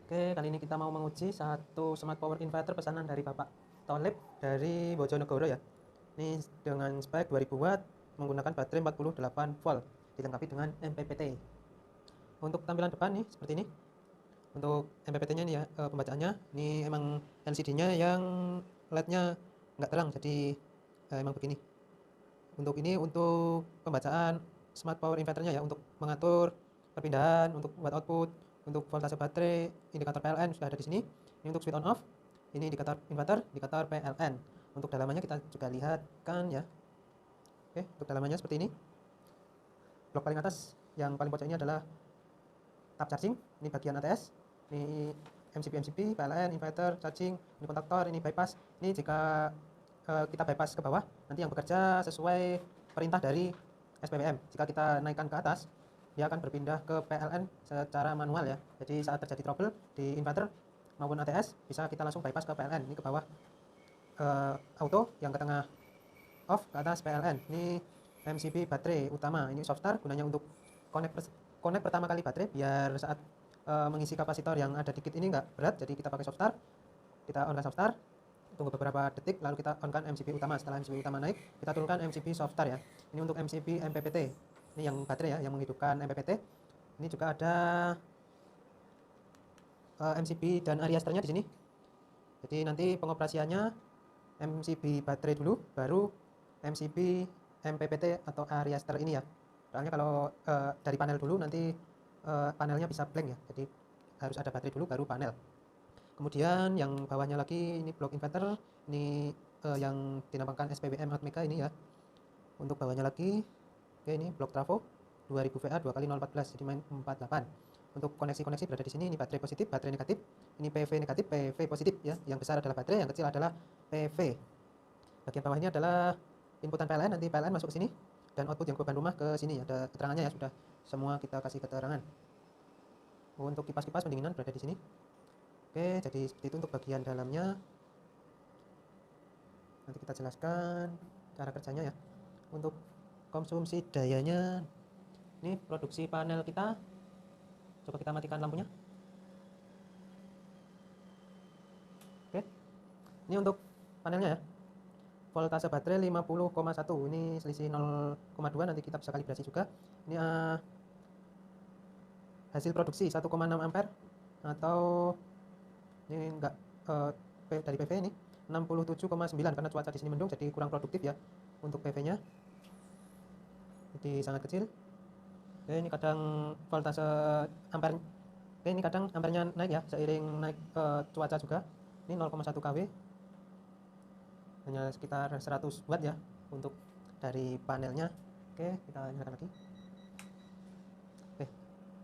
Oke, kali ini kita mau menguji satu smart power inverter pesanan dari Bapak Tolib dari Bojonegoro ya. Ini dengan spek 2000 watt menggunakan baterai 48 volt dilengkapi dengan MPPT. Untuk tampilan depan nih seperti ini. Untuk MPPT-nya nih ya, pembacaannya ini emang LCD-nya yang LED-nya nggak terang jadi emang begini. Untuk ini untuk pembacaan smart power inverternya ya, untuk mengatur perpindahan, untuk watt output, untuk voltase baterai, indikator PLN sudah ada di sini. Ini untuk switch on off, ini indikator inverter, indikator PLN. Untuk dalamannya kita juga lihat kan ya. Oke, untuk dalamannya seperti ini. Blok paling atas yang paling pojok ini adalah tab charging, ini bagian ATS, ini MCB, PLN, inverter, charging, ini kontaktor, ini bypass. Ini jika kita bypass ke bawah, nanti yang bekerja sesuai perintah dari SPWM. Jika kita naikkan ke atas, dia akan berpindah ke PLN secara manual ya. Jadi saat terjadi trouble di inverter maupun ATS, bisa kita langsung bypass ke PLN. Ini ke bawah auto, yang ke tengah off, ke atas PLN. Ini MCB baterai utama, ini soft start, gunanya untuk connect pertama kali baterai biar saat mengisi kapasitor yang ada dikit ini nggak berat, jadi kita pakai soft start. Kita on soft start, tunggu beberapa detik, lalu kita on kan MCB utama. Setelah MCB utama naik, kita turunkan MCB soft start ya. Ini untuk MCB MPPT, ini yang baterai ya, yang menghidupkan MPPT. Ini juga ada MCB dan Ariasternya di sini. Jadi nanti pengoperasiannya MCB baterai dulu, baru MCB MPPT atau Ariaster ini ya. Soalnya kalau dari panel dulu nanti panelnya bisa blank ya. Jadi harus ada baterai dulu baru panel. Kemudian yang bawahnya lagi ini blok inverter, ini yang dinamakan SPWM Atmega ini ya. Untuk bawahnya lagi, oke, ini blok trafo 2000 VA 2x014, jadi main 48. Untuk koneksi-koneksi berada di sini, ini baterai positif, baterai negatif, ini PV negatif, PV positif ya. Yang besar adalah baterai, yang kecil adalah PV. Bagian bawah ini adalah inputan PLN, nanti PLN masuk ke sini, dan output yang beban rumah ke sini, ada keterangannya ya, sudah semua kita kasih keterangan. Untuk kipas-kipas pendinginan berada di sini. Oke, jadi seperti itu untuk bagian dalamnya. Nanti kita jelaskan cara kerjanya ya. Untuk konsumsi dayanya, ini produksi panel kita. Coba kita matikan lampunya. Oke, ini untuk panelnya ya. Voltase baterai 50,1, ini selisih 0,2, nanti kita bisa kalibrasi juga. Ini hasil produksi 1,6 ampere, atau ini enggak dari PV ini 67,9, karena cuaca di sini mendung jadi kurang produktif ya untuk PV-nya. Jadi sangat kecil. Oke, ini kadang voltase ampere. Oke, ini kadang ampernya naik ya seiring naik cuaca juga. Ini 0,1 kW. Hanya sekitar 100 watt ya untuk dari panelnya. Oke, kita nyalakan lagi. Oke,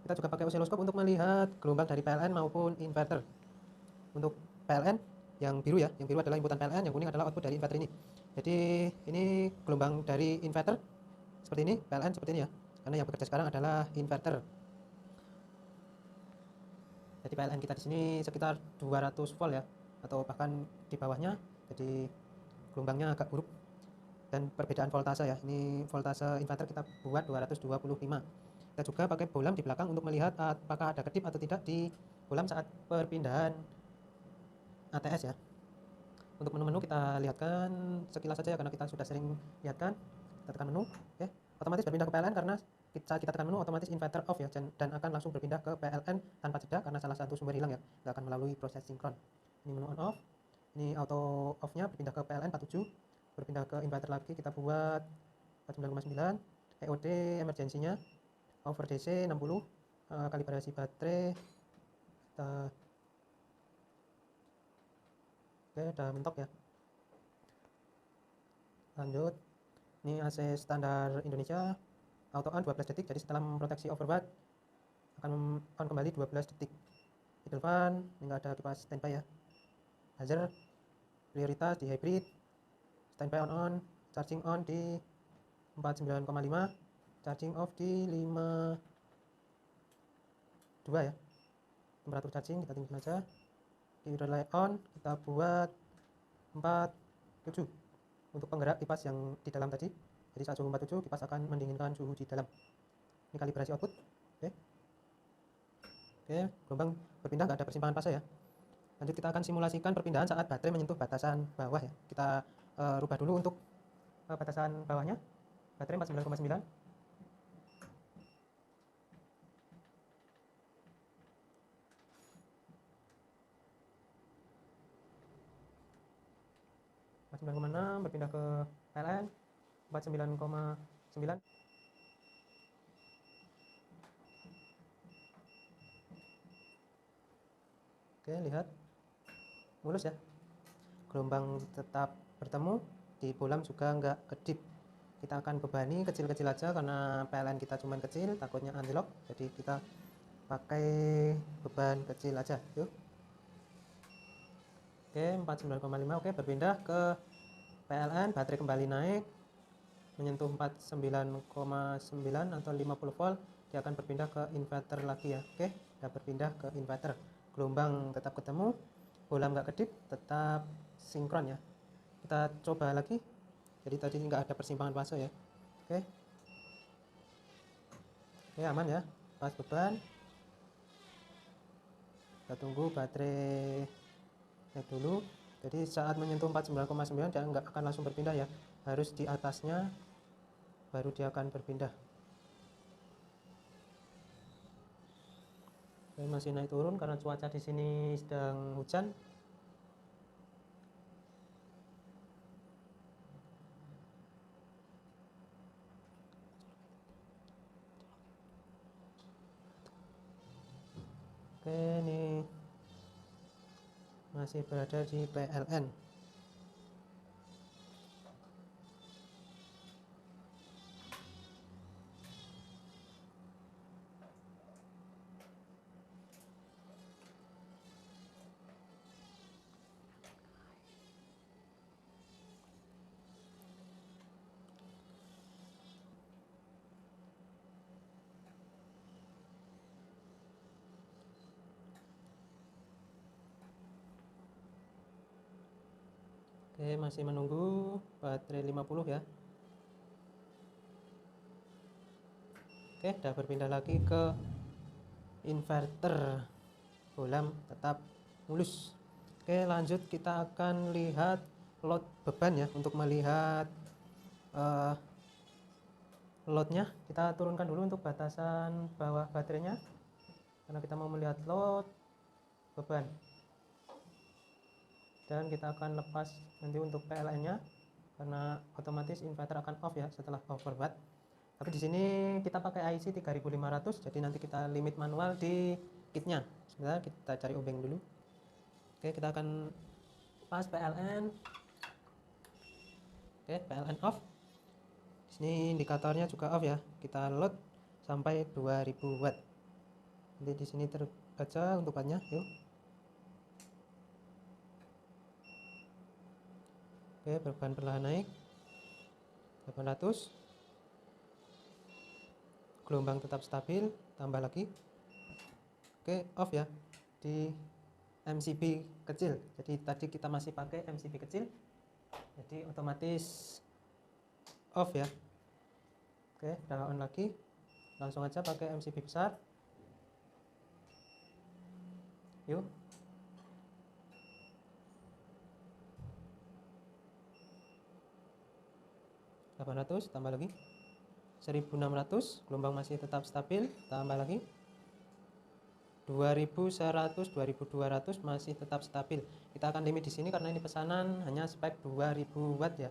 kita juga pakai osiloskop untuk melihat gelombang dari PLN maupun inverter. Untuk PLN yang biru ya, yang biru adalah inputan PLN, yang kuning adalah output dari inverter ini. Jadi ini gelombang dari inverter seperti ini, PLN seperti ini ya, karena yang bekerja sekarang adalah inverter. Jadi PLN kita di sini sekitar 200 volt ya, atau bahkan di bawahnya. Jadi gelombangnya agak buruk. Dan perbedaan voltase ya, ini voltase inverter kita buat 225. Kita juga pakai bohlam di belakang untuk melihat apakah ada kedip atau tidak di bohlam saat perpindahan ATS ya. Untuk menu-menu kita lihatkan sekilas saja ya, karena kita sudah sering lihatkan. Kita tekan menu, oke. Otomatis berpindah ke PLN karena saat kita tekan menu otomatis inverter off ya, dan akan langsung berpindah ke PLN tanpa jeda karena salah satu sumber hilang ya, nggak akan melalui proses sinkron. Ini menu on off, ini auto off-nya berpindah ke PLN 47, berpindah ke inverter lagi kita buat 49,9, EOD emergensinya over DC 60, kalibrasi baterai kita. Oke, udah mentok ya. Lanjut, ini AC standar Indonesia, auto on 12 detik, jadi setelah memproteksi overwatt akan on kembali 12 detik. Idle fan, ini nggak ada kipas standby ya. Buzzer, prioritas di hybrid, standby on, charging on di 49,5, charging off di 52 ya. Temperatur charging kita tinggiin aja. Di relay on kita buat 47 untuk penggerak kipas yang di dalam tadi. Jadi saat suhu 47 kipas akan mendinginkan suhu di dalam. Ini kalibrasi output. Oke, gelombang berpindah, nggak ada persimpangan fase ya. Lanjut kita akan simulasikan perpindahan saat baterai menyentuh batasan bawah ya. Kita rubah dulu untuk batasan bawahnya, baterai 49,9. Berpindah ke PLN 49,9. Oke, lihat mulus ya, gelombang tetap bertemu, di bolam juga nggak kedip. Kita akan bebani kecil-kecil aja karena PLN kita cuman kecil, takutnya anti-lock, jadi kita pakai beban kecil aja. Yuk. Oke, 49,5. Oke, berpindah ke PLN, baterai kembali naik menyentuh 49,9 atau 50 volt, dia akan berpindah ke inverter lagi ya. Oke, udah berpindah ke inverter, gelombang tetap ketemu, bola nggak kedip, tetap sinkron ya. Kita coba lagi, jadi tadi nggak ada persimpangan fase ya. Oke, oke, aman ya, pas beban. Kita tunggu baterai naik dulu. Jadi saat menyentuh 49,9 dia nggak akan langsung berpindah ya, harus di atasnya baru dia akan berpindah. Oke, masih naik turun karena cuaca di sini sedang hujan. Oke, ini masih berada di PLN. Oke, masih menunggu baterai 50 ya. Oke, udah berpindah lagi ke inverter, bolam tetap mulus. Oke, lanjut kita akan lihat load beban ya. Untuk melihat loadnya, kita turunkan dulu untuk batasan bawah baterainya karena kita mau melihat load beban. Dan kita akan lepas nanti untuk PLN nya karena otomatis inverter akan off ya setelah overwatt. Tapi di sini kita pakai IC 3500, jadi nanti kita limit manual di kitnya. Sebentar, kita cari obeng dulu. Oke, kita akan pas PLN. Oke, PLN off. Di sini indikatornya juga off ya. Kita load sampai 2000 watt. Nanti di sini terbaca untuk wattnya. Yuk. Oke, beban perlahan naik 800, gelombang tetap stabil, tambah lagi. Oke, off ya di MCB kecil. Jadi tadi kita masih pakai MCB kecil, jadi otomatis off ya. Oke, udah on lagi, langsung aja pakai MCB besar. Yuk. .800 tambah lagi 1600, gelombang masih tetap stabil, tambah lagi 2100, 2200 masih tetap stabil. Kita akan limit di sini karena ini pesanan hanya spek 2000 watt ya.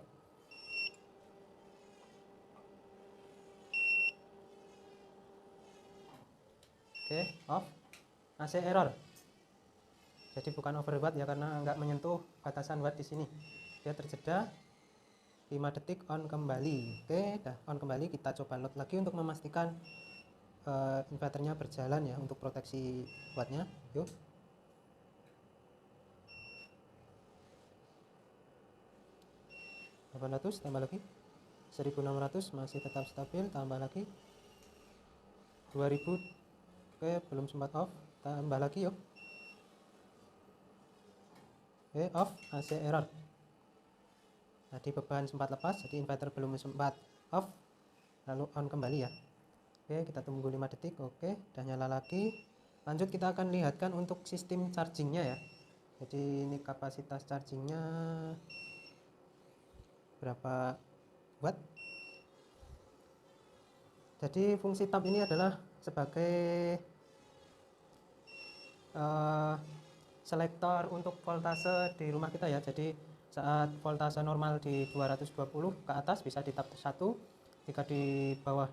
Oke, off. AC error. Jadi bukan overwatt ya karena nggak menyentuh batasan watt di sini. Dia terjeda 5 detik, on kembali. Oke, dah on kembali. Kita coba load lagi untuk memastikan inverternya berjalan ya untuk proteksi wattnya. Yuk. .800 tambah lagi 1600 masih tetap stabil, tambah lagi 2000. Oke, belum sempat off, tambah lagi yuk. Oke, off, AC error. Tadi beban sempat lepas, jadi inverter belum sempat off, lalu on kembali ya. Oke, kita tunggu 5 detik. Oke, udah nyala lagi. Lanjut kita akan lihatkan untuk sistem chargingnya ya. Jadi ini kapasitas chargingnya berapa watt. Jadi fungsi tab ini adalah sebagai selektor untuk voltase di rumah kita ya. Jadi saat voltase normal di 220 ke atas bisa di tab 1, jika di bawah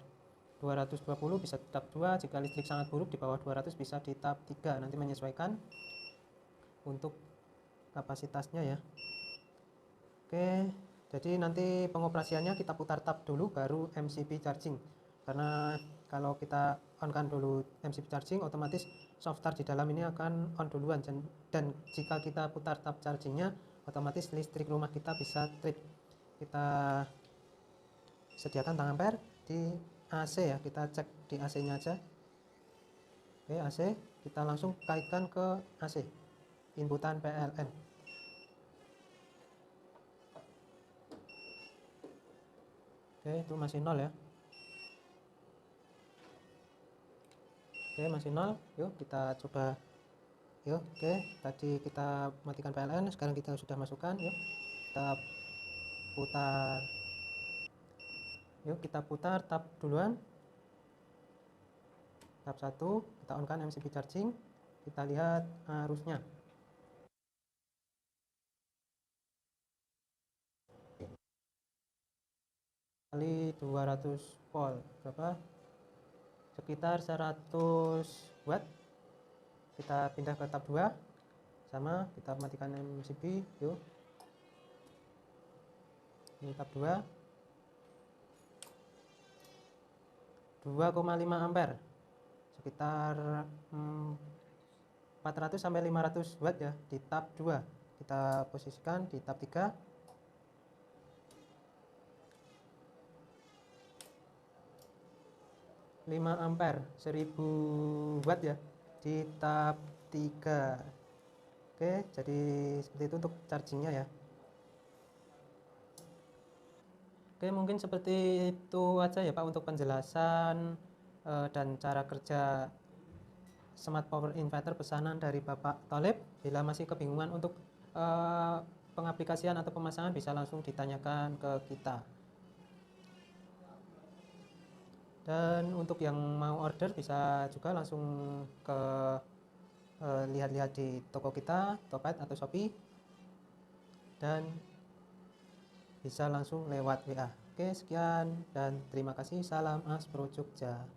220 bisa di tab 2, jika listrik sangat buruk di bawah 200 bisa di tab 3, nanti menyesuaikan untuk kapasitasnya ya. Oke, jadi nanti pengoperasiannya kita putar tab dulu baru MCB charging, karena kalau kita on kan dulu MCB charging otomatis soft start di dalam ini akan on duluan, dan jika kita putar tab chargingnya otomatis listrik rumah kita bisa trip. Kita sediakan tang ampere di AC ya, kita cek di AC nya aja. Oke, AC kita langsung kaitkan ke AC inputan PLN. Oke, itu masih 0 ya. Oke, masih 0. Yuk kita coba. Yuk, oke, tadi kita matikan PLN, sekarang kita sudah masukkan. Yuk kita putar. Yuk kita putar tab duluan. Tab 1 kita on kan MCB charging. Kita lihat arusnya. Kali 200 volt berapa? Sekitar 100 watt. Kita pindah ke tab 2, sama kita matikan MCB. Yuk, ini tab 2, 2,5 ampere, sekitar 400 sampai 500 watt ya di tab 2. Kita posisikan di tab 3. 5 ampere 1000 watt ya di tab 3. Oke, jadi seperti itu untuk chargingnya ya. Oke, mungkin seperti itu aja ya Pak untuk penjelasan dan cara kerja smart power inverter pesanan dari Bapak Thalib. Bila masih kebingungan untuk pengaplikasian atau pemasangan bisa langsung ditanyakan ke kita. Dan untuk yang mau order bisa juga langsung ke lihat-lihat di toko kita, Topet atau Shopee, dan bisa langsung lewat WA. Oke, sekian dan terima kasih. Salam Aspro Jogja.